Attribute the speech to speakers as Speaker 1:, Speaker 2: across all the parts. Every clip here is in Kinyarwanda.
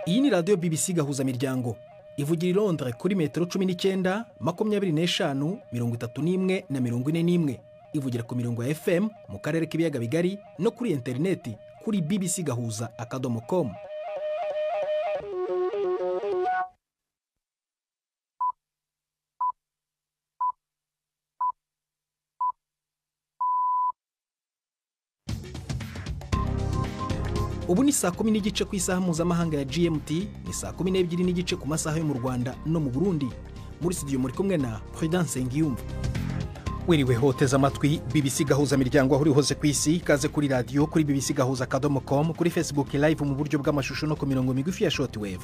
Speaker 1: Iyi ni radiyo BBC gahuza miryango ivugira i Londres kuri metero 19, 25, 31 na 41. Ivugira ku mirongo ya FM mu karere k'ibiyaga bigari no kuri interineti kuri bbcgahuza.com. Ubu ni saa 10:30 ku isaha mpuzamahanga ya GMT, ni saa 12:30 ku masaha yo mu Rwanda no mu Burundi. Muri studio muri kumwe na Prudence Ngiyumva. Wiriwe hoteza amatwi BBC gahuza miryango aho uri hose ku isi, kaze kuri radio kuri bbcgahuza.com, kuri Facebook live mu buryo bw'amashusho no ku mirongo migufi ya shortwave.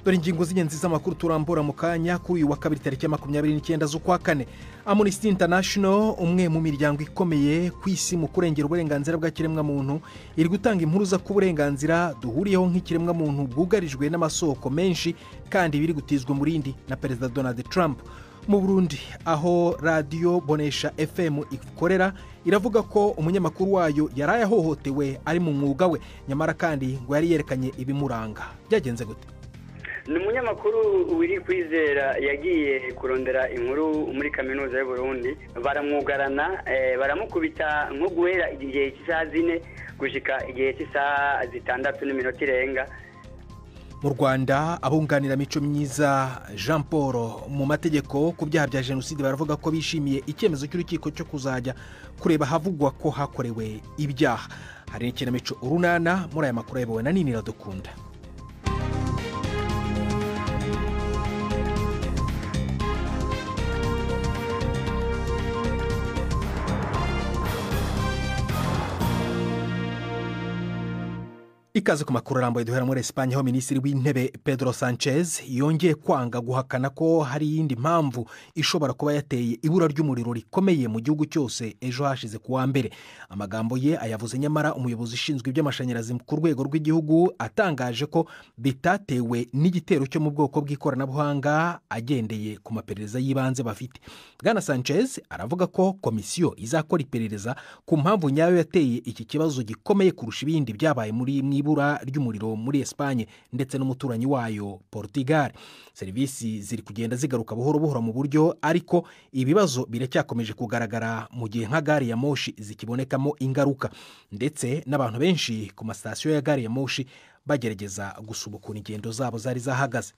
Speaker 1: Dore ingingo z'ingenzi z'amakuru turambura mu kanya kuri wa kabiri tariki 29 z'ukwa kane. Amnesty International, umwe mu miryango ikomeye ku isi mu kurengera uburenganzira bwa kiremwa muntu, iri gutanga impuruza ku burenganzira duhuriyeho nk'ikiremwa muntu bwugarijwe n'amasoko menshi kandi biri gutizwa murindi na Perezida Donald Trump. Mu Burundi, aho radio Bonesha FM ikorera, iravuga ko umunyamakuru wayo yaraye ahohotewe ari mu mwuga we, nyamara kandi ngo yari yerekanye ibimuranga. Byagenze gute?
Speaker 2: Ni umunyamakuru wiri kwizera yagiye kurondera inkuru muri kaminuza y'u Burundi, baramwugarana, baramukubita nko guhera igihe cy'isaha 4 gushika igihe cy'isaha 6:06 irenga.
Speaker 1: Mu Rwanda, abunganira mico myiza Jean Paul mu mategeko ku byaha bya jenoside baravuga ko bishimiye icyemezo cy'urukiko cyo kuzajya kureba havugwa ko hakorewe ibyaha. Hari ikinamico urunana muri aya makuru yabawe na Nini Radukunda. Ikaze ku makuru arambuye duhera muri Espanya, aho Minisitiri w'Intebe Pedro Sanchez yongeye kwanga guhakana ko hari iyindi mpamvu ishobora kuba yateye ibura ry'umuriro rikomeye mu gihugu cyose ejo hashize kuwa mbere. Amagambo ye ayavuze nyamara umuyobozi ushinzwe iby'amashanyarazi ku rwego rw'igihugu atangaje ko bitatewe n'igitero cyo mu bwoko bw'ikoranabuhanga agendeye ku maperereza y'ibanze bafite. Bwana Sanchez aravuga ko komisiyo izakora iperereza ku mpamvu nyayo yateye iki kibazo gikomeye kurusha ibindi byabaye muri ibura ry'umuriro muri Espanye ndetse n'umuturanyi wayo Portugal. Serivisi ziri kugenda zigaruka buhoro buhoro mu buryo, ariko ibibazo biracyakomeje kugaragara mu gihe nka gari ya moshi zikibonekamo ingaruka, ndetse n'abantu benshi ku masitasiyo ya gari ya moshi bagerageza gusubukura ingendo zabo zari zahagaze.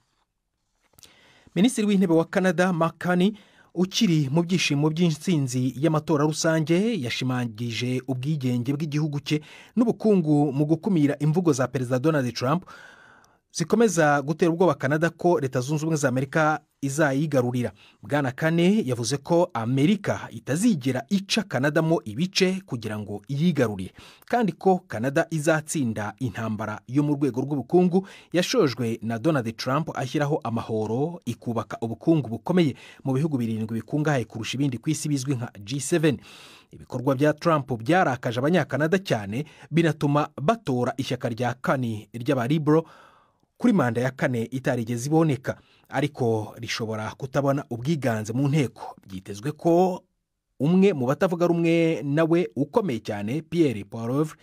Speaker 1: Minisitiri w'Intebe wa Canada Mark Carney ukiri mu byishimo by'intsinzi y'amatora rusange yashimangije ubwigenge bw'igihugu cye n'ubukungu mu gukumira imvugo za Perezida Donald Trump zikomeza gutera ubwoba Canada ko Leta Zunze Ubumwe za Amerika izayigarurira. Bwana Kane yavuze ko Amerika itazigera ica Canada mo ibice kugira ngo iyigarurire, kandi ko Canada izatsinda intambara yo mu rwego rw'ubukungu yashojwe na Donald Trump ashyiraho amahoro, ikubaka ubukungu bukomeye mu bihugu 7 bikungahaye kurusha ibindi ku isi bizwi nka G7. Ibikorwa bya Trump byarakaje abanyakanada cyane, binatuma batora ishyaka rya Kane ry'abaribro kuri manda ya 4 itarigeze iboneka, ariko rishobora kutabona ubwiganze mu nteko. Byitezwe ko umwe mu batavuga rumwe nawe ukomeye cyane, Pierre Poilievre,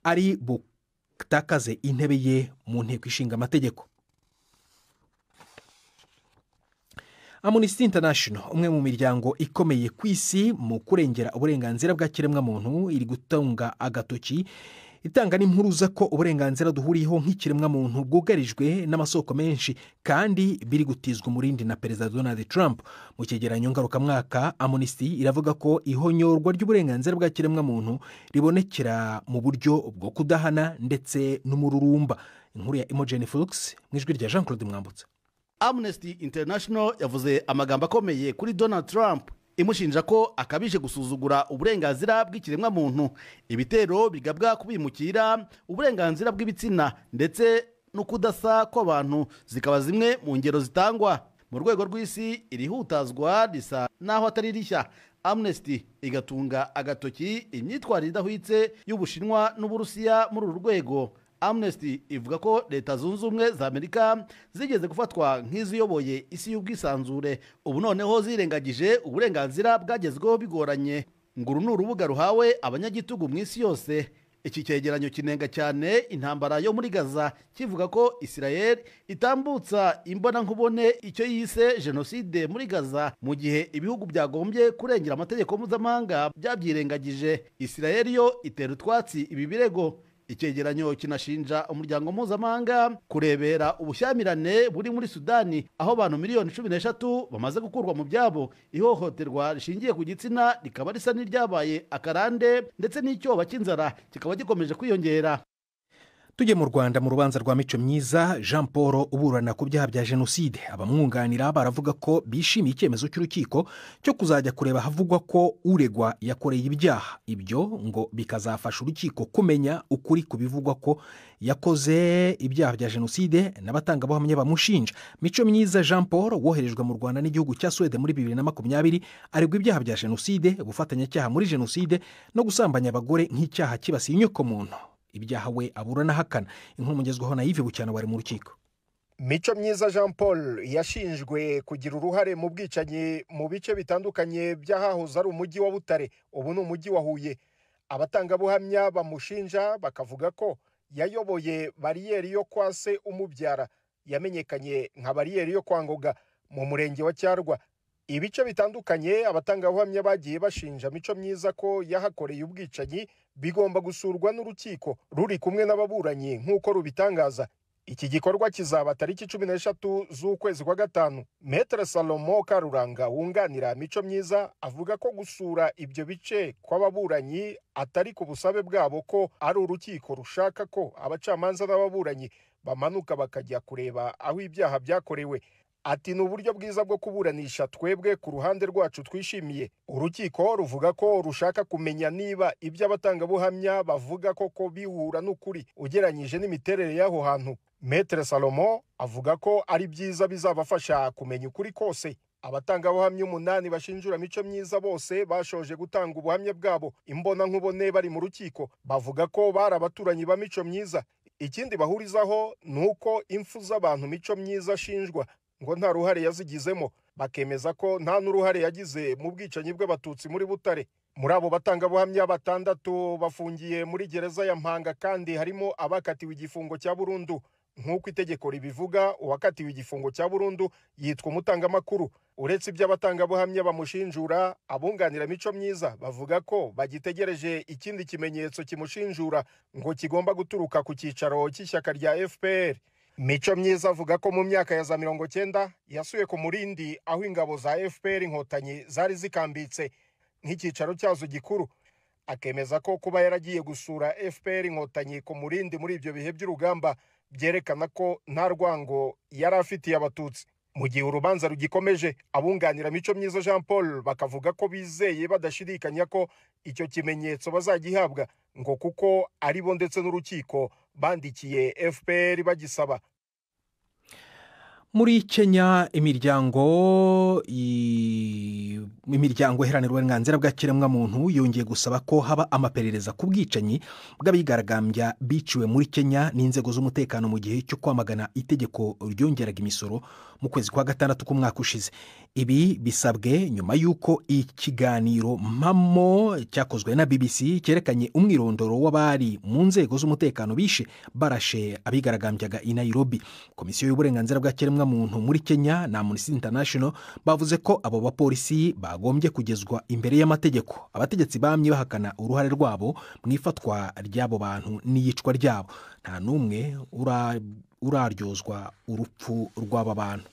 Speaker 1: ari butakaze intebe ye mu nteko ishinga amategeko. Amnesty International, umwe mu miryango ikomeye ku isi mu kurengera uburenganzira bwa kiremwa muntu, iri gutunga agatoki itanga n'impuruza ko uburenganzira duhuriyeho nk'ikiremwa muntu bwugarijwe n'amasoko menshi kandi biri gutizwa umurindi na Perezida Donald Trump. Mu cyegeranyo ngarukamwaka, Amnesty iravuga ko ihonyorwa ry'uburenganzira bwa kiremwa muntu ribonekera mu buryo bwo kudahana ndetse n'umururumba. Inkuru ya Imogen Fox mu ijwi rya Jean Claude Mwambutsa.
Speaker 3: Amnesty International yavuze amagambo akomeye kuri Donald Trump, imushinja ko akabije gusuzugura uburenganzira bw'ikiremwa muntu, ibitero bigabwa kubimukira, uburenganzira bw'ibitsina ndetse no kudasa kw'abantu zikaba zimwe mu ngero zitangwa. Mu rwego rw'isi irihutazwa risa naho atari rishya. Amnesty igatunga agatoki imyitwarire idahwitse y'Ubushinwa n'Uburusiya muri uru rwego. Amnesty ivuga ko Leta Zunze Ubumwe za Amerika zigeze gufatwa nk'iziyoboye isi y'ubwisanzure, ubu noneho zirengagije uburenganzira bwagezweho bigoranye. Nguru ni urubuga ruhawe abanyagitugu mu isi yose. iki cyegeranyo kinenga cyane intambara yo muri Gaza kivuga ko Israel itambutsa imbonankubone icyo yise jenoside muri Gaza mu gihe ibihugu byagombye kurengera amategeko mpuzamahanga byabyirengagije. Israel yo itera utwatsi ibi birego. Icyegeranyo kinashinja umuryango mpuzamahanga kurebera ubushyamirane buri muri Sudani, aho abantu miliyoni 13 bamaze gukurwa mu byabo. Ihohoterwa rishingiye ku gitsina rikaba risa n'iryabaye akarande, ndetse n'icyoba cy'inzara kikaba gikomeje kwiyongera.
Speaker 1: Tujye mu Rwanda mu rubanza rwa Mico Myiza Jean Paul uburana ku byaha bya jenoside. Abamwunganira baravuga ko bishimiye icyemezo cy'urukiko cyo kuzajya kureba havugwa ko uregwa yakoreye ibyaha. Ibyo ngo bikazafasha urukiko kumenya ukuri ku bivugwa ko yakoze ibyaha bya jenoside n'abatangabuhamya bamushinja. Mico Myiza Jean Paul woherejwe mu Rwanda n'igihugu cya Suède muri 2020 aregwa ibyaha bya jenoside, ubufatanyacyaha muri jenoside no gusambanya abagore nk'icyaha kibasiye inyokomuntu. Ibyaha we aburana hakana. Inkuru mugezweho na Yves Bucyana bari mu rukiko.
Speaker 4: Mico Myiza Jean Paul yashinjwe kugira uruhare mu bwicanyi mu bice bitandukanye by'ahahoze ari umujyi wa Butare, ubu ni umujyi wa Huye. Abatangabuhamya bamushinja bakavuga ko yayoboye bariyeri yo kwa se umubyara, yamenyekanye nka bariyeri yo kwa Ngoga mu murenge wa Cyarwa. Ibice bitandukanye abatangabuhamya bagiye bashinja Mico Myiza ko yahakoreye ubwicanyi bigomba gusurwa n'urukiko ruri kumwe n'ababuranyi nk'uko rubitangaza. Iki gikorwa kizaba tariki 13 z'ukwezi kwa gatanu. Maître Salomo Karuranga wunganira Mico Myiza avuga ko gusura ibyo bice kw'ababuranyi atari ku busabe bwabo, ko ari urukiko rushaka ko abacamanza n'ababuranyi bamanuka bakajya kureba aho ibyaha byakorewe. Ati ni uburyo bwiza bwo kuburanisha twebwe ku ruhande rwacu twishimiye. Urukiko ruvuga ko rushaka kumenya niba ibyo abatangabuhamya bavuga koko bihura n'ukuri ugeranyije n'imiterere y'aho hantu. Maître Salomo avuga ko ari byiza bizabafasha kumenya ukuri kose. Abatangabuhamya 8 bashinjura Mico Myiza bose bashoje gutanga ubuhamya bwabo imbona nkubone bari mu rukiko. Bavuga ko bari abaturanyi ba Mico Myiza. Ikindi bahurizaho nuko impfu z'abantu Mico Myiza ashinjwa ngo nta ruhare yazigizemo, bakemeza ko nta n'uruhare yagize mu bwicanyi bw'abatutsi muri Butare. Muri abo batangabuhamya 6 bafungiye muri gereza ya Mpanga, kandi harimo abakatiwe igifungo cya burundu. Nk'uko itegeko ribivuga, uwakatiwe igifungo cya burundu yitwa umutangamakuru. Uretse ibyo abatangabuhamya bamushinjura, abunganira Mico Myiza bavuga ko bagitegereje ikindi kimenyetso kimushinjura ngo kigomba guturuka ku cyicaro cy'ishyaka rya FPR. Mico Myiza avuga ko mu myaka ya za 90 yasuye ku Murindi aho ingabo za FPR inkotanyi zari zikambitse nk'icyicaro cyazo gikuru. Akemeza ko kuba yaragiye gusura FPR inkotanyi ku Murindi muri ibyo bihe by'urugamba byerekana ko nta rwango yari afitiye abatutsi. Mu gihe urubanza rugikomeje, abunganira Mico Myiza Jean Paul bakavuga ko bizeye badashidikanya ko icyo kimenyetso bazagihabwa, ngo kuko ari bo ndetse n'urukiko bandikiye FPR bagisaba.
Speaker 1: Muri Kenya imiryango iharanira uburenganzira bw'ikiremwamuntu yongeye gusaba ko haba amaperereza ku bwicanyi bw'abigaragambya biciwe muri Kenya n'inzego z'umutekano mu gihe cyo kwamagana itegeko ryongeraga imisoro mu kwezi kwa gatandatu k'umwaka ushize. Ibi bisabwe nyuma y'uko ikiganiro mpamo cyakozwe na BBC cyerekanye umwirondoro w'abari mu nzego z'umutekano bishe barashe abigaragambyaga i Nairobi. Komisiyo y'uburenganzira bw'ikiremwamuntu muri Kenya na Amnesty International bavuze ko abo bapolisi bagombye kugezwa imbere y'amategeko. Abategetsi bamye bahakana uruhare rwabo mu ifatwa ry'abo bantu n'iyicwa ryabo. Nta n'umwe uraryozwa urupfu rw'aba bantu.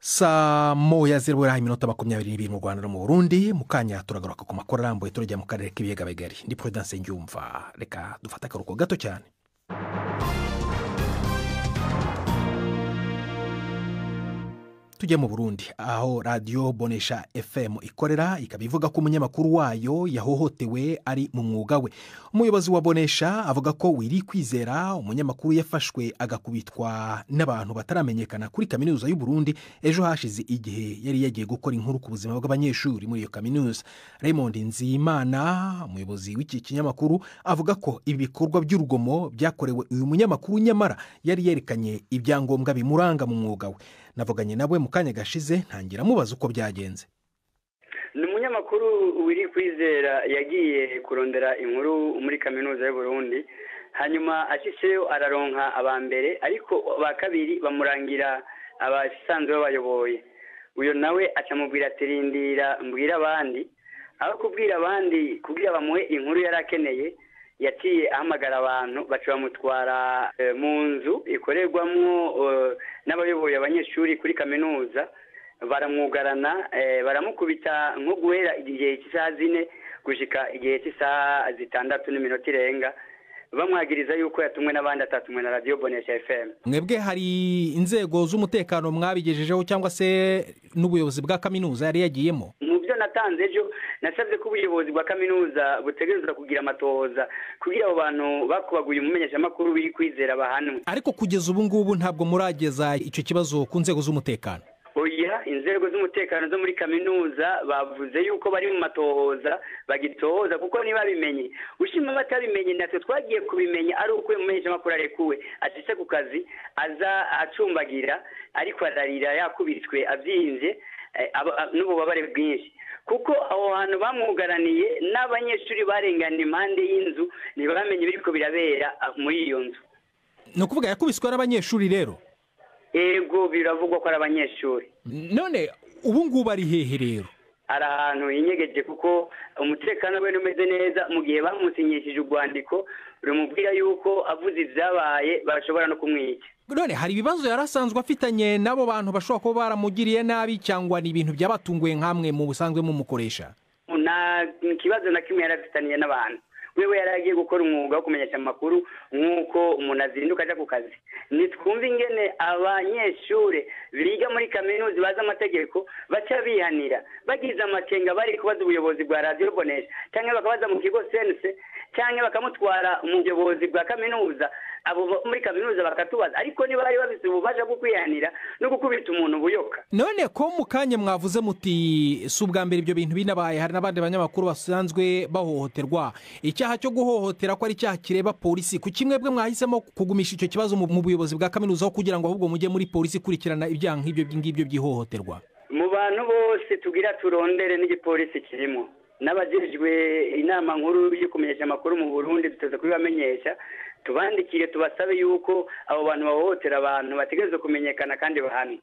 Speaker 1: Saa 1:22 mu Rwanda no mu Burundi. Mu kanya turagaruka ku makuru arambuye turajya mu karere k'ibiyaga bigari. Ndi Prudence Ngyumva. Reka dufate akaruhuko gato cyane. Tujye mu Burundi aho radio Bonesha FM ikorera, ikaba ivuga ko umunyamakuru wayo yahohotewe ari mu mwuga we. Umuyobozi wa Bonesha avuga ko Wiri Kwizera, umunyamakuru yafashwe agakubitwa n'abantu bataramenyekana kuri kaminuza y'u Burundi ejo hashize igihe yari yagiye gukora inkuru ku buzima bw'abanyeshuri muri iyo kaminuza. Raymond Nzimana, umuyobozi w'iki kinyamakuru, avuga ko ibi bikorwa by'urugomo byakorewe uyu munyamakuru nyamara yari yerekanye ibyangombwa bimuranga mu mwuga we. Navuganye nawe mu kanya gashize ntangira mubaza uko byagenze.
Speaker 2: ni umunyamakuru wiri kwizera yagiye kurondera inkuru muri kaminuza y'Uburundi hanyuma ashyiseyo araronka aba mbere ariko ba kabiri bamurangira abasanzwe babayoboye uyo nawe acamubwira ati rindira mbwira abandi aho kubwira abandi kugira bamuhe inkuru yari akeneye yaciye ahamagara abantu baca bamutwara mu nzu ikorerwamo n'abayoboye abanyeshuri kuri kaminuza baramwugarana baramukubita nko guhera igihe cy'isaha 4 gushika igihe cy'isaha 6:06 irenga bamwagiriza yuko yatumwe n'abandi atatumwe na Radio Bonesha FM.
Speaker 1: Mwebwe hari inzego z'umutekano mwabigejejeho cyangwa se n'ubuyobozi bwa kaminuza yari yagiyemo?
Speaker 2: Mu byo natanze ejo nasabye ko ubuyobozi bwa kaminuza butegerezwa kugira amatohoza kugira abo bantu bakubaguye umumenyesha makuru biri kwizera bahanwe.
Speaker 1: Ariko kugeza ubu ngubu ntabwo murageza icyo kibazo ku nzego z'umutekano?
Speaker 2: Oya, inzego z'umutekano zo muri kaminuza bavuze yuko bari mu matohoza bagitohoza kuko niba bimenye ushima batabimenye natwe twagiye kubimenya ari uko umumenyesha makuru arekuwe atise ku kazi aza acumbagira ariko ararira yakubitswe abyinze n'ububabare bwinshi kuko aho hantu bamwugaraniye n'abanyeshuri barengana impande y'inzu ntibamenye biriko birabera muri iyo nzu.
Speaker 1: No kuvuga yakubiswe n'abanyeshuri rero?
Speaker 2: Ego biravugwa ko ari abanyeshuri.
Speaker 1: None ubu ngubu ari hehe rero?
Speaker 2: Ari ahantu hinyegeje kuko umutekano we umeze neza mu gihe bamusinyishije urwandiko rumubwira yuko avuze ibyabaye bashobora no kumwica.
Speaker 1: None hari ibibazo yarasanzwe afitanye nabo bantu bashobora kuba baramugiriye nabi cyangwa ni ibintu byabatunguye nkamwe mu busanzwe mu mukoresha?
Speaker 2: Nta kibazo na kimwe yarafitaniye n'abantu. Wewe yaragiye gukora umwuga wo kumenyesha amakuru nk'uko umuntu azinduka ajya ku kazi. Nitwumva ingene abanyeshure biga muri kaminuza baza amategeko baca bihanira bagize amakenga bari kubaza ubuyobozi bwa Radio Bonesha cyangwa bakabaza mu kigo sense cyangwa bakamutwara umuyobozi bwa kaminuza abo muri kaminuza bakatubaza ariko niba bari bafite ububasha bwo kwihanira no gukubita umuntu buyoka.
Speaker 1: None ko mukanye mwavuze muti si ubwa mbere ibyo bintu binabaye hari n'abandi banyamakuru basanzwe bahohoterwa icyaha cyo guhohotera ko ari icyaha kireba polisi ku kimwe bwe mwahisemo kugumisha icyo kibazo mu buyobozi bwa kaminuza aho kugira ngo ahubwo mujye muri polisi kurikirana ibyaha nk'ibyo by'ihohoterwa?
Speaker 2: Mu bantu bose tugira turondere n'igipolisi kirimo n'abajejwe inama nkuru yo kumenyesha amakuru mu Burundi tuteze kubibamenyesha tubandikire tubasabe yuko abo bantu bahohotera abantu bategerezwa kumenyekana kandi bahani.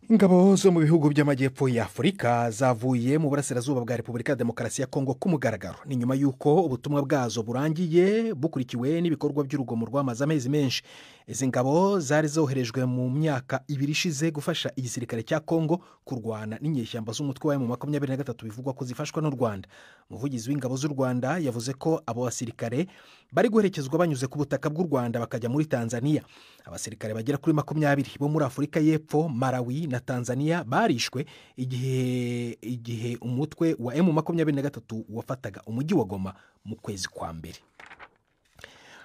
Speaker 1: Ingabo zo mu bihugu by'amajyepfo ya Afurika zavuye mu burasirazuba bwa Repubulika ya Demokarasi ya Kongo ku mugaragaro ni nyuma y'uko ubutumwa bwazo burangiye bukurikiwe n'ibikorwa by'urugomo rwamaze amezi menshi. Izi ngabo zari zoherejwe mu myaka 2 ishize gufasha igisirikare cya Kongo kurwana n'inyeshyamba z'umutwe wa M23 bivugwa ko zifashwa n'u Rwanda. Umuvugizi w'ingabo z'u Rwanda yavuze ko abo basirikare bari guherekezwa banyuze ku butaka bw'u Rwanda bakajya muri Tanzania. Abasirikare bagera kuri 20 bo muri Afurika y'Epfo, Malawi na Tanzania barishwe igihe umutwe wa M23 wafataga umujyi wa Goma mu kwezi kwa mbere.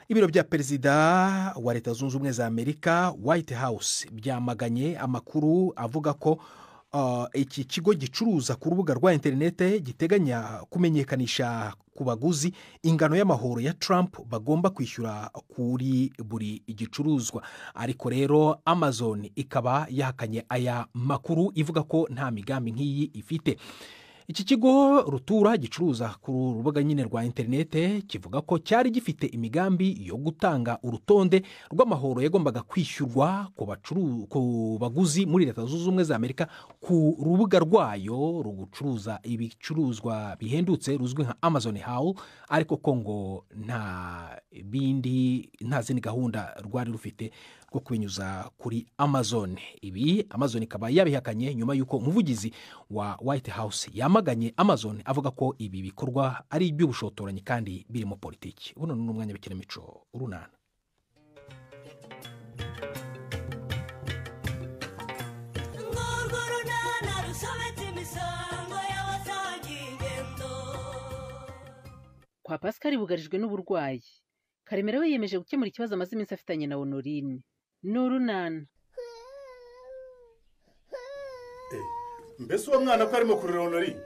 Speaker 1: Ibiro bya perezida wa Leta Zunze Ubumwe za Amerika White House byamaganye amakuru avuga ko iki kigo gicuruza ku rubuga rwa interinete giteganya kumenyekanisha ku baguzi ingano y'amahoro ya Trump bagomba kwishyura kuri buri igicuruzwa. Ariko rero Amazon ikaba yahakanye aya makuru ivuga ko nta migambi nk'iyi ifite. Iki kigo rutura gicuruza ku rubuga nyine rwa interinete kivuga ko cyari gifite imigambi yo gutanga urutonde rw'amahoro yagombaga kwishyurwa ku baguzi muri Leta Zunze Ubumwe za Amerika ku rubuga rwayo rugucuruza ibicuruzwa bihendutse ruzwi nka Amazon Haul, ariko Kongo nta zindi gahunda rwari rufite rwo kubinyuza kuri Amazon. Ibi Amazon ikaba yabihakanye nyuma y'uko umuvugizi wa White House yamaganye Amazon avuga ko ibi bikorwa ari iby'ubushotoranyi kandi birimo politiki. Buno ni umwanya w'ikinamico urunana.
Speaker 5: Kwa Pascal bugarijwe n'uburwayi. Karemera we yemeje gukemura ikibazo amaze iminsi afitanye na Honorine. N'urunana.
Speaker 6: Mbese uwo mwana ko arimo kurira Honorine?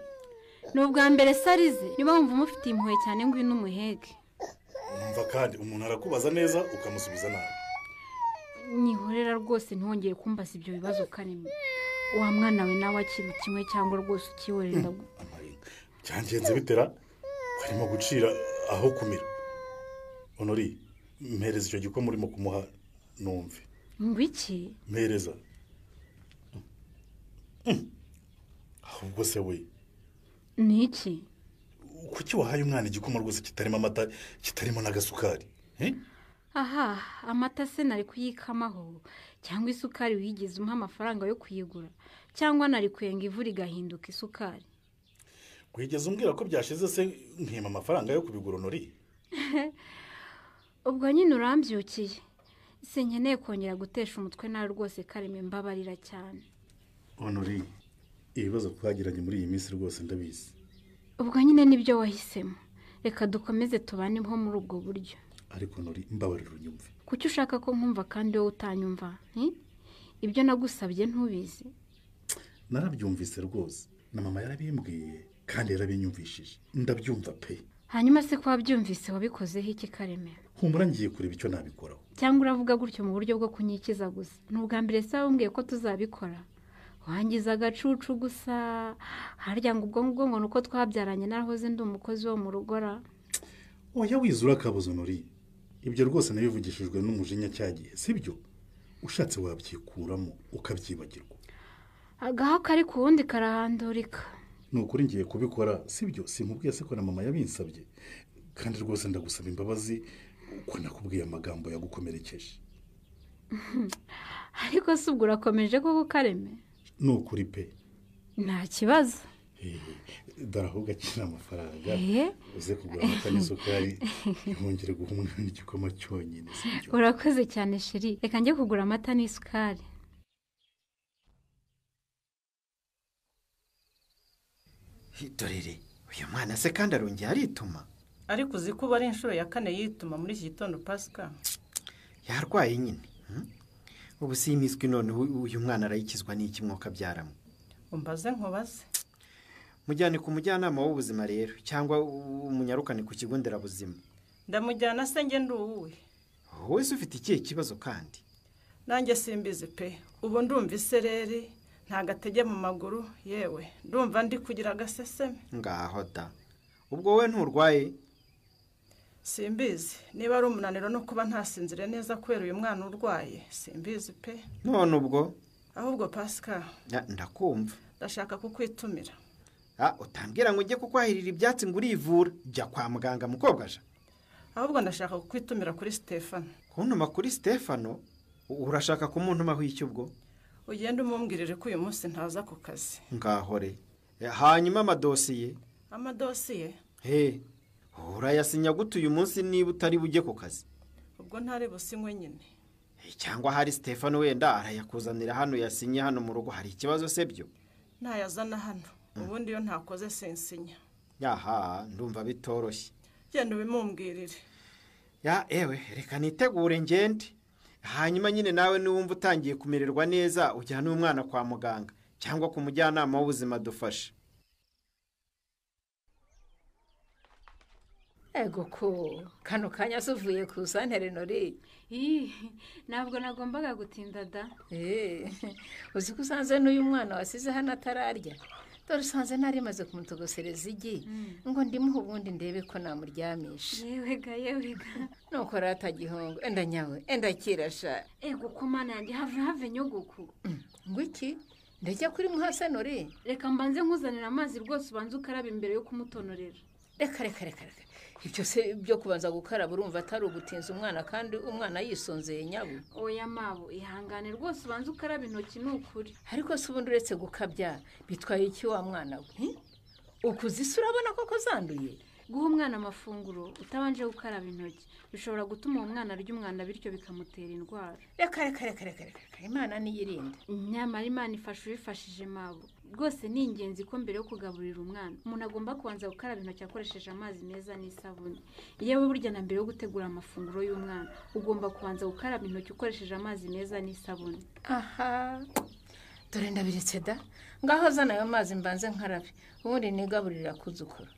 Speaker 7: Ni ubwa mbere sarize niba wumva umufitiye impuhwe cyane ngwino umuhege.
Speaker 6: Umva kandi umuntu arakubaza neza ukamusubiza nabi.
Speaker 7: Nyihorera rwose ntongeye kumbaza ibyo bibazo Karemera. wa mwana we nawe akiri kimwe cyangwa rwose ukiyorera.
Speaker 6: byangenze bitera harimo gucira aho kumira. Honori, mpereza icyo gikoma urimo kumuha numve.
Speaker 7: ngo iki?
Speaker 6: Mpereza. Ahubwo se we
Speaker 7: ni iki?
Speaker 6: kuki wahaye umwana igikoma rwose kitarimo amata kitarimo n'agasukari?
Speaker 7: aha, amata se nari kuyikamaho cyangwa isukari wigeze umpa amafaranga yo kuyigura cyangwa nari kwenga ivu rigahinduka isukari?
Speaker 6: wigeze umbwira ko byashize se nkima amafaranga yo kubigura Honori?
Speaker 7: ubwo nyine urambyukiye. sinkeneye kongera gutesha umutwe nawe rwose Kareme, mbabarira cyane.
Speaker 6: Honori, ibibazo twagiranye muri iyi minsi rwose ndabizi.
Speaker 7: ubwo nyine nibyo wahisemo, reka dukomeze tubane nko muri ubwo buryo.
Speaker 6: ariko Honori, mbabarira unyumve.
Speaker 7: kuki ushaka ko nkumva kandi wowe utanyumva? ibyo nagusabye ntubizi?
Speaker 6: narabyumvise rwose, na mama yarabimbwiye kandi yarabinyumvishije, ndabyumva pe.
Speaker 7: hanyuma se ko wabyumvise wabikozeho iki Kareme?
Speaker 6: humura ngiye kureba icyo nabikoraho.
Speaker 7: cyangwa uravuga gutyo mu buryo bwo kunyikiza gusa? ni ubwa mbere se wambwiye ko tuzabikora? wangiza agacucu gusa, harya ngo ubwo ngubwo ngo ni uko twabyaranye narahoze ndi umukozi wo mu rugo ra.
Speaker 6: oya wizura akabuzo Honori, ibyo rwose nabivugishijwe n'umujinya cyagiye, sibyo? ushatse wabyikuramo ukabyibagirwa.
Speaker 7: agaho kari ku wundi karahandurika.
Speaker 6: ni ukuri ngiye kubikora, sibyo? simubwiye se ko na mama yabinsabye, kandi rwose ndagusaba imbabazi ko nakubwiye amagambo yagukomerekeje.
Speaker 7: ariko se ubwo urakomeje koko Kareme?
Speaker 6: ni ukuri pe.
Speaker 7: nta kibazo.
Speaker 6: dore ahubwo akina amafaranga uze kugura amata n'isukari ntihongere guha umwana igikoma cyonyine, sibyo?
Speaker 7: urakoze cyane sheri, reka njye kugura amata n'isukari.
Speaker 8: dorere uyu mwana se kandi arongeye arituma.
Speaker 9: ariko uzi ko ari inshuro ya 4 yituma muri iki gitondo Pascal.
Speaker 8: yarwaye nyine. ubu si imiswi none uyu mwana arayikizwa n'iki mwuka byaramo?
Speaker 9: umbaze nkubaze.
Speaker 8: mujyane ku mujyanama w'ubuzima rero, cyangwa umunyarukane ku kigo nderabuzima.
Speaker 9: ndamujyana se njye ndi uwuwe.
Speaker 8: wowe se ufite ikihe kibazo kandi?
Speaker 9: nanjye simbizi pe, ubu ndumva isereri nta gatege mu maguru, yewe ndumva ndi kugira agaseseme.
Speaker 8: ngaho da, ubwo wowe nturwaye?
Speaker 9: simbizi niba ari umunaniro no kuba ntasinzire neza kubera uyu mwana urwaye, simbizi pe.
Speaker 8: none ubwo
Speaker 9: ahubwo Pascal,
Speaker 8: ndakumva.
Speaker 9: ndashaka kukwitumira.
Speaker 8: utambwira ngo ujye kukwahirira ibyatsi ngo urivura, jya kwa muganga mukobwa aje.
Speaker 9: ahubwo ndashaka kukwitumira kuri Stefano.
Speaker 8: kuntuma kuri Stefano? urashaka kumuntumaho iki ubwo?
Speaker 9: ugenda umumbwirire ko uyu munsi ntaza ku kazi.
Speaker 8: ngahore. hanyuma amadosiye?
Speaker 9: amadosiye
Speaker 8: urayasinya gute uyu munsi niba utari bujye ku kazi?
Speaker 9: ubwo ntari businywe nyine.
Speaker 8: cyangwa hari Stefano wenda arayakuzanira hano yasinye hano mu rugo, hari ikibazo se byo?
Speaker 9: ntayazana hano, ubundi iyo ntakoze sensinya.
Speaker 8: yaha, ndumva bitoroshye.
Speaker 9: genda ubimumbwirire.
Speaker 8: ewe reka nitegure ngende, hanyuma nyine nawe niwumva utangiye kumererwa neza ujyane umwana kwa muganga cyangwa ku mujyanama w'ubuzima dufashe.
Speaker 10: ego ko kano kanya suvuye ku santere Honori.
Speaker 7: ntabwo nagombaga gutinda da.
Speaker 10: uzi ko usanze n'uyu mwana wasize hano atararya? dore usanze narimaze kumutogosereza igi ngo ndimuhe ubundi ndebe ko namuryamisha.
Speaker 7: yewega
Speaker 10: nuko ratagihongo enda nyawe enda kirasha.
Speaker 7: ego ko mana yanjye have nyogoku.
Speaker 10: ngo iki? ndajya kuri muhase Honori.
Speaker 7: reka mbanze nkuzanira amazi rwose ubanze ukaraba imbere yo kumutonorera.
Speaker 10: reka ibyo se byo kubanza gukaraba urumva atari ugutinza umwana kandi umwana yisonzeye nyabu?
Speaker 7: oya mabo, ihangane rwose ubanze ukaraba intoki ni ukuri.
Speaker 10: ariko se ubundi uretse gukabya bitwaye iki wa mwana we? ukuze isi urabona koko zanduye?
Speaker 7: guha umwana amafunguro utabanje gukaraba intoki bishobora gutuma uwo mwana arya umwanda bityo bikamutera indwara.
Speaker 10: reka imana niyirinde.
Speaker 7: nyamara imana ifasha ubifashije mabo. rwose ni ingenzi ko mbere yo kugaburira umwana umuntu agomba kubanza gukaraba intoki akoresheje amazi meza n'isabune. yewe burya na mbere yo gutegura amafunguro y'umwana ugomba kubanza gukaraba intoki ukoresheje amazi meza n'isabune.
Speaker 10: aha, dore ndabiretse da. ngaho zana ayo mazi mbanze nkarabe ubundi nigaburira kuzukura.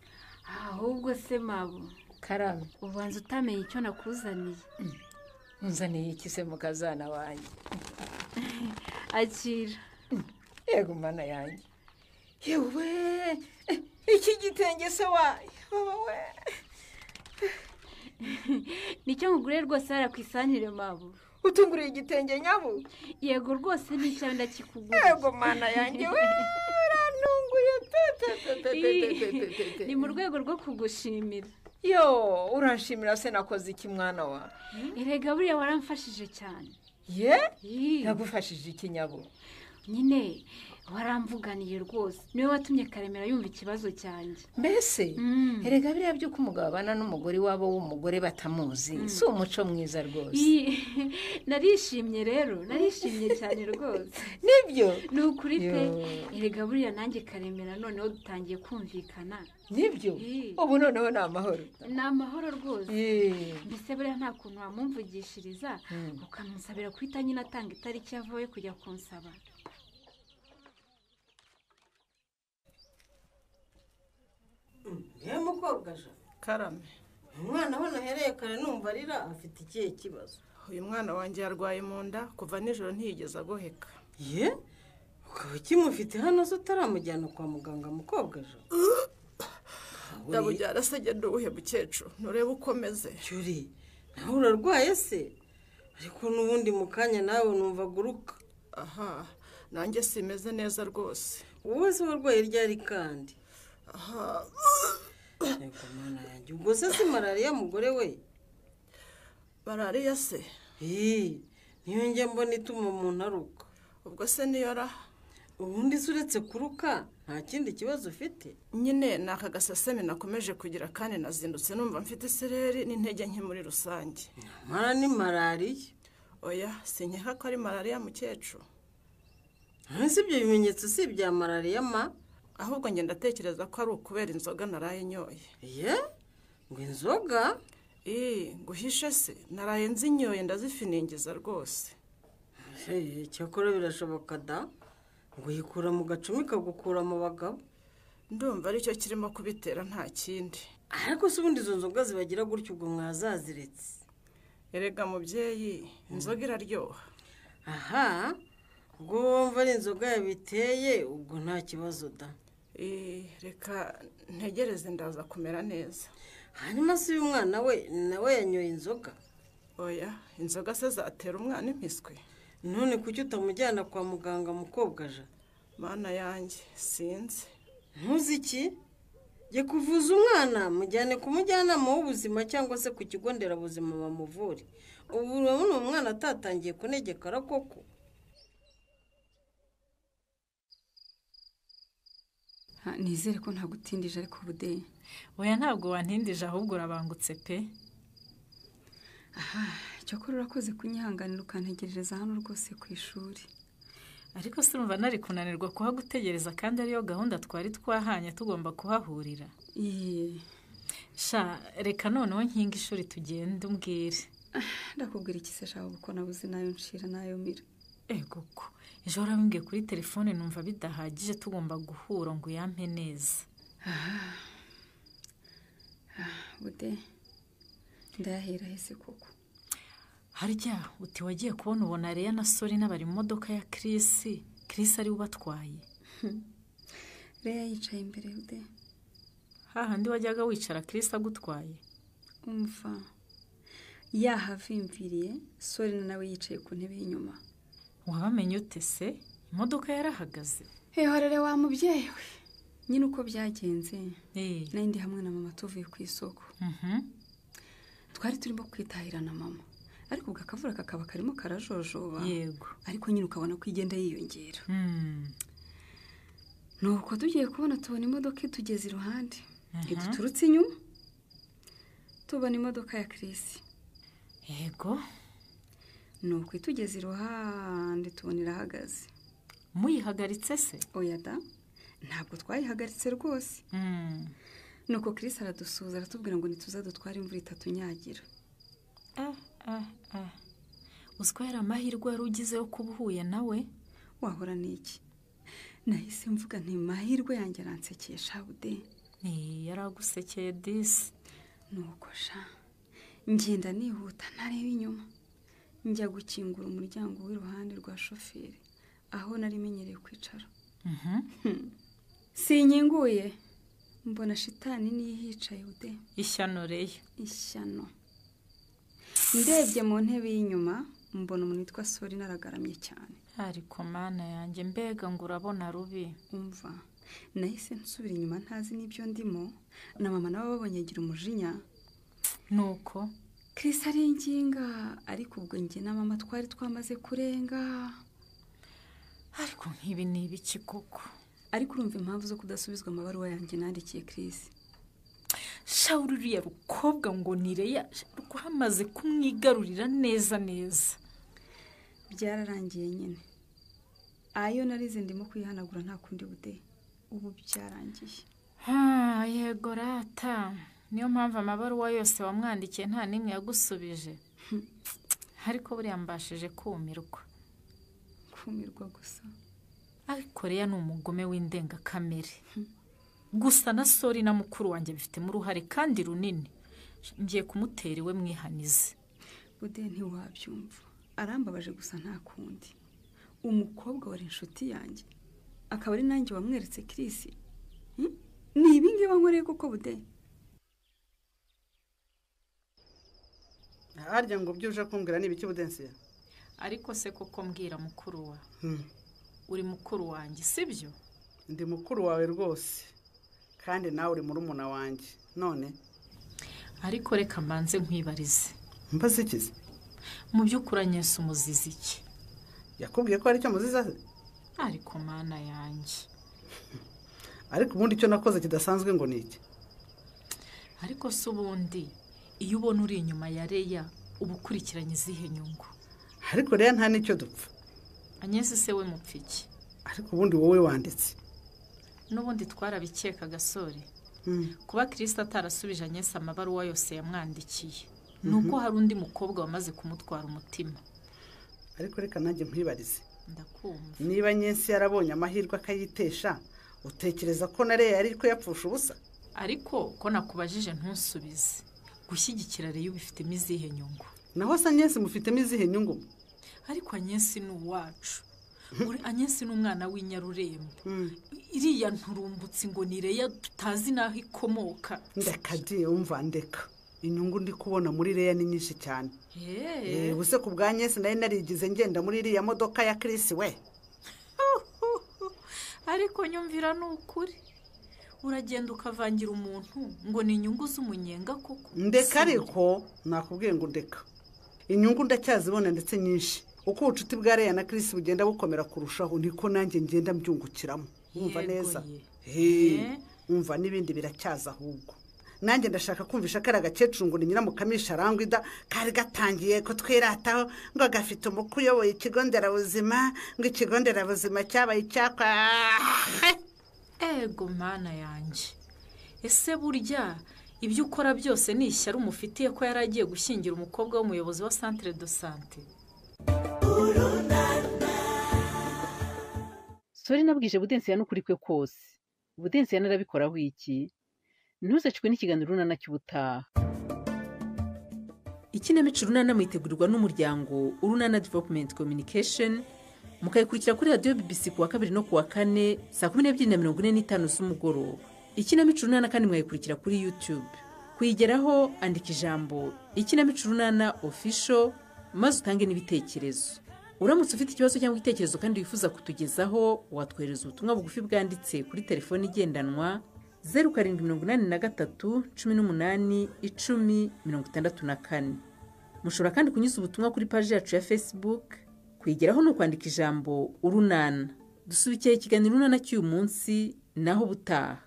Speaker 7: ahubwo se mabo
Speaker 10: karame,
Speaker 7: ubanza utamenye icyo nakuzaniye.
Speaker 10: unzaniye iki se mukazana wanjye?
Speaker 7: akira.
Speaker 10: yego mana yanjye yewe iki gitenge se wayo wowe
Speaker 7: nicyo nkugure rwose hariya ku isanire mabu
Speaker 10: utunguriye igitenge nyabu
Speaker 7: yego rwose nicyo ndakikugura
Speaker 10: yego mana yanjye we urantunguye
Speaker 7: ni mu rwego rwo kugushimira
Speaker 10: yo uranshimira se nakoze iki mwana wa
Speaker 7: erega buriya waramfashije cyane
Speaker 10: ye yagufashije iki nyabu
Speaker 7: nyine waramvuganiye rwose niwe watumye Karemera yumva ikibazo cyanjye
Speaker 10: mbese erega biriya by'uko umugabo abana n'umugore wabo w'umugore batamuzi si umuco mwiza rwose
Speaker 7: narishimye rero narishimye cyane rwose
Speaker 10: nibyo
Speaker 7: ni ukuri pe erega buriya nanjye Karemera noneho dutangiye kumvikana
Speaker 10: nibyo ubu noneho ni amahoro
Speaker 7: ni amahoro rwose mbese buriya nta kuntu wamumvugishiriza ukamusabira guhita nyine atanga itariki yavuye kujya kunsaba
Speaker 11: niyo mukobwa aje
Speaker 9: Karame
Speaker 11: umwana we nahereye kare numva arira afite ikihe kibazo
Speaker 9: uyu mwana wanjye yarwaye mu nda kuva nijoro ntiyigeze agoheka
Speaker 11: ye ukaba ukimufite hano se utaramujyana kwa muganga mukobwa aje
Speaker 9: ndabujyana se genda uwuhe mukecuru nturebe uko ameze
Speaker 11: cyuri nawe urarwaye se ariko n'ubundi mu kanya nawe numva aguruka
Speaker 9: aha nanjye simeze neza rwose
Speaker 11: wowe se warwaye ryari kandi
Speaker 9: aha
Speaker 11: yego mwana yanjye ubwo se si malariya mugore we
Speaker 9: malariya se
Speaker 11: niyo njye mbona ituma umuntu aruka
Speaker 9: ubwo se niyo raha
Speaker 11: ubundi se uretse kuruka nta kindi kibazo ufite
Speaker 9: nyine ni aka gaseseme nakomeje kugira kandi nazindutse numva mfite isereri n'intege nke muri rusange
Speaker 11: mara ni malariya
Speaker 9: oya sinkeka ko ari malariya mukecuru
Speaker 11: si ibyo bimenyetso si ibya malariya ma
Speaker 9: ahubwo njye ndatekereza ko ari ukubera inzoga naraye nyoye
Speaker 11: ye ngo inzoga
Speaker 9: nguhishe se naraye nzinyoye ndazifiningiza rwose
Speaker 11: cyakora birashoboka da ngo uyikura mu gacumi kagukura mu bagabo
Speaker 9: ndumva aricyo kirimo kubitera nta kindi
Speaker 11: ariko se ubundi izo nzoga zibagira gutyo ubwo mwazaziretse
Speaker 9: erega mubyeyi inzoga iraryoha
Speaker 11: aha ubwo wumva ari inzoga yabiteye ubwo nta kibazo da
Speaker 9: reka ntegereze ndaza kumera neza
Speaker 11: hanyuma se uyu mwana we nawe yanyoye inzoga
Speaker 9: oya inzoga se zatera umwana impiswi
Speaker 11: none kuki utamujyana kwa muganga mukobwa aje
Speaker 9: mana yanjye sinzi
Speaker 11: ntuzi iki jya kuvuza umwana mujyane ku mujyanama w'ubuzima cyangwa se ku kigo nderabuzima bamuvure ubu urabona umwana atatangiye kunegekara koko
Speaker 12: nizere ko ntagutindije ariko ubudehe
Speaker 13: oya ntabwo wantindije ahubwo urabangutse pe
Speaker 12: aha cyakora urakoze kunyihanganira ukantegerereza hano rwose ku ishuri
Speaker 13: ariko se urumva nari kunanirwa kuhagutegereza kandi ariyo gahunda twari twahanye tugomba kuhahurira sha reka noneho nkinga ishuri tugende umbwire
Speaker 12: ndakubwira iki se shaho kuko nabuze nayo nshira nayo mira
Speaker 13: ego ko ejo warabimbwiye kuri telefone numva bidahagije tugomba guhura ngo uyampe neza
Speaker 12: bude ndahera hese koko
Speaker 13: harya uti wagiye kubona ubona Leya na Sori n'abari mu modoka ya Chris ari ubatwaye
Speaker 12: Leya yicaye imbere bude
Speaker 13: hahandi wajyaga wicara Chris agutwaye
Speaker 12: umva yahavimviriye Sori nawe yicaye ku ntebe y'inyuma
Speaker 13: wabamenye ute se imodoka yarahagaze
Speaker 12: horere wa mubyeyi we nyine uko byagenze nari ndi hamwe na mama tuvuye ku isoko twari turimo kwitahira na mama ariko ubwo akavura kakaba karimo karajojoba
Speaker 13: yego
Speaker 12: ariko nyine ukabona ko igenda yiyongera nuko tugiye kubona tubona imodoka itugeze iruhande ntiduturutse inyuma tubona imodoka ya Chris
Speaker 13: yego
Speaker 12: nuko itugeze iruhande tubona irahagaze
Speaker 13: muyihagaritse se
Speaker 12: oya da ntabwo twayihagaritse rwose nuko Chris aradusuza aratubwira ngo nituza dutware imvura itatunyagira
Speaker 13: uziko yari amahirwe wari ugize yo kuba uhuye nawe
Speaker 12: wahora n'iki nahise mvuga nti mahirwe yanjye aransekesha bude
Speaker 13: yari agusekeye disi
Speaker 12: nuko sha ngenda nihuta ntareba inyuma njya gukingura umuryango w'iruhande rwa shoferi aho nari menyereye kwicara sinkinguye mbona shitani niyo yicaye ude.
Speaker 13: Ishyano reyo.
Speaker 12: Ishyano. Ndebye mu ntebe y'inyuma mbona umuntu witwa Sori naragaramye cyane.
Speaker 13: Ariko mana yanjye mbega ngo urabona rubi.
Speaker 12: Umva nahise nsubira inyuma ntazi n'ibyo ndimo na mama nabo babonye agira umujinya.
Speaker 13: Nuko
Speaker 12: Chris aringinga ariko ubwo njye na mama twari twamaze kurenga.
Speaker 13: Ariko nk'ibi ni ibiki koko?
Speaker 12: Ariko urumva impamvu zo kudasubizwa amabaruwa yanjye nandikiye Chris.
Speaker 13: Shawuri uriya rukobwa ngo nireya rwamaze kumwigarurira neza neza.
Speaker 12: Byararangiye nyine. Ayo narize ndimo kwihanagura nta kundi bude. Ubu byarangiye.
Speaker 13: Yego rata. Niyo mpamvu amabaruwa yose wamwandikiye nta nimwe yagusubije. Ariko buriya mbashije kumirwa.
Speaker 12: Kumirwa gusa.
Speaker 13: Ariko reya ni umugome w'indengakamere. Gusa na Sori na mukuru wanjye bifitemo uruhare kandi runini. Ngiye kumutera iwe mwihanize.
Speaker 12: Bude ntiwabyumva. Arambabaje gusa nta kundi. Umukobwa wari inshuti yanjye akaba ari nanjye wamweretse Chris. Ni ibingi bankoreye koko bude.
Speaker 14: Harya ngo byuje kumbwira n'ibiki budense.
Speaker 13: Ariko se koko mbwira mukuru wa. Uri mukuru wanjye sibyo?
Speaker 14: Ndi mukuru wawe rwose. Kandi nawe uri murumuna wanjye. None
Speaker 13: ariko reka mbanze nkwibarize.
Speaker 14: Mbaze ikize?
Speaker 13: Mu by'ukuri Agnes umuzizi iki?
Speaker 14: Yakubwiye ko ari cyo muziza?
Speaker 13: Ariko mana yanjye.
Speaker 14: Ariko ubundi cyo nakoze kidasanzwe ngo niki?
Speaker 13: Ariko se ubundi iyo ubona uri inyuma ya Reya ubukurikiranye izihe nyungu?
Speaker 14: Ariko Reya nta nicyo dupfa.
Speaker 13: Agnes se we mupfiki.
Speaker 14: Ariko ubundi wowe wanditse.
Speaker 13: N'ubundi twarabikeka Gasore. Kuba Kristo atarasubije Agnes amabaruwa yose yamwandikiye. Nuko hari undi mukobwa wamaze kumutwara umutima.
Speaker 14: Ariko reka nanjye nkwibarize.
Speaker 13: Ndakumva.
Speaker 14: Niba Agnes yarabonye amahirwe akayitesha, utekereza ko na Reya yari ko yapfusha ubusa?
Speaker 13: Ariko ko nakubajije ntusubize. Gushyigikira Reya ubifitemo izihe nyungu?
Speaker 14: Naho se Agnes mufitemo izihe nyungu?
Speaker 13: Ariko Agnes ni uwacu. Agnes ni umwana w'inyarurembo. Iriya nturumbutse ngo ni Reya tutazi naho ikomoka.
Speaker 14: Ndeka di umva ndeka. Inyungu ndi kubona muri Reya ni nyinshi cyane. Ubuse ku bwa Agnes nari narigize ngenda muri iriya modoka ya Chris we.
Speaker 13: Ariko nyumvira n'ukuri. Uragenda ukavangira umuntu ngo ni inyungu z'umunyenga koko.
Speaker 14: Ndeka ariko nakubwiye ngo ndeka. Inyungu ndacyazibona ndetse nyinshi. Uko ubucuti bwa Reya na Chris bugenda bukomera kurushaho niko nanjye ngenda mbyungukiramo. Umva neza. Umva n'ibindi biracyaza ahubwo. Nanjye ndashaka kumvisha kara gakecuru ngo ni nyiramukamisha arangwida kari gatangiye ko twirataho ngo gafite umuku uyoboye ikigo nderabuzima ngo ikigo nderabuzima cyabaye icyakwa.
Speaker 13: Ego mana yanjye. Ese burya ibyo ukora byose ni ishyari umufitiye ko yaragiye gushyingira umukobwa w'umuyobozi wa Centre de Santé.
Speaker 5: Sori nabwije Budensi yanukuri kwe kose. Budensi yanarabikoraho iki? Ntuzacwe n'ikiganiro runana cy'ubutaha. Ikinamico runana mwitegurirwa n'umuryango Urunana Development Communication mukayikurikira kuri radio BBC kuwa 2 no kuwa 4 saa 12:45 z'umugoroba. Ikinamico runana kandi mwayikurikira kuri YouTube. Kuyigeraho andika ijambo Ikinamico runana official maze utange n'ibitekerezo. Uramutse ufite ikibazo cyangwa igitekerezo kandi wifuza kutugezaho watwohereza ubutumwa bugufi bwanditse kuri telefone igendanwa 0783181064. Mushobora kandi kunyuza ubutumwa kuri page yacu ya Facebook. Kwigeraho no kwandika ijambo Urunana. Dusubikiye ikiganiro runana cy'uyu munsi naho butaha.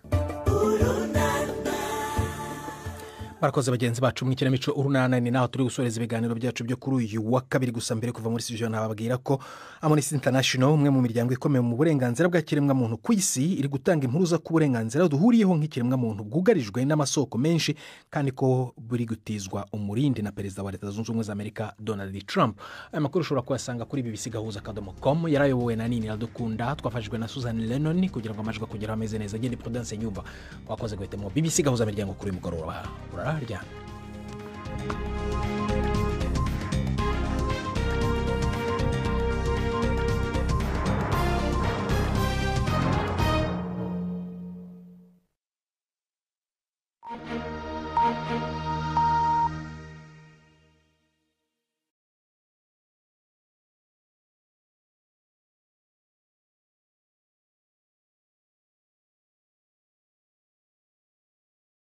Speaker 1: Barakoze bagenzi bacu mu ikinamico Urunana, ni naho turi gusoreza ibiganiro byacu byo kuri uyu wa kabiri. Gusa mbere kuva muri studio nababwira ko Amnesty International, umwe mu miryango ikomeye mu burenganzira bwa kiremwa muntu ku isi, iri gutanga impuruza ku burenganzira duhuriyeho nk'ikiremwa muntu bwugarijwe n'amasoko menshi kandi ko buri gutizwa umurindi na perezida wa Leta Zunze Ubumwe za Amerika Donald Trump. Aya makuru ushobora kuyasanga kuri bbc.gahuza.com. yarayobowe na Nini Radukunda, twafashijwe na Susan Lennon kugira ngo amajwi kugera ameze neza. Ngende Prudence Nyumba wakoze guhitamo BBC Gahuza miryango kuri mugoroba. Urarya.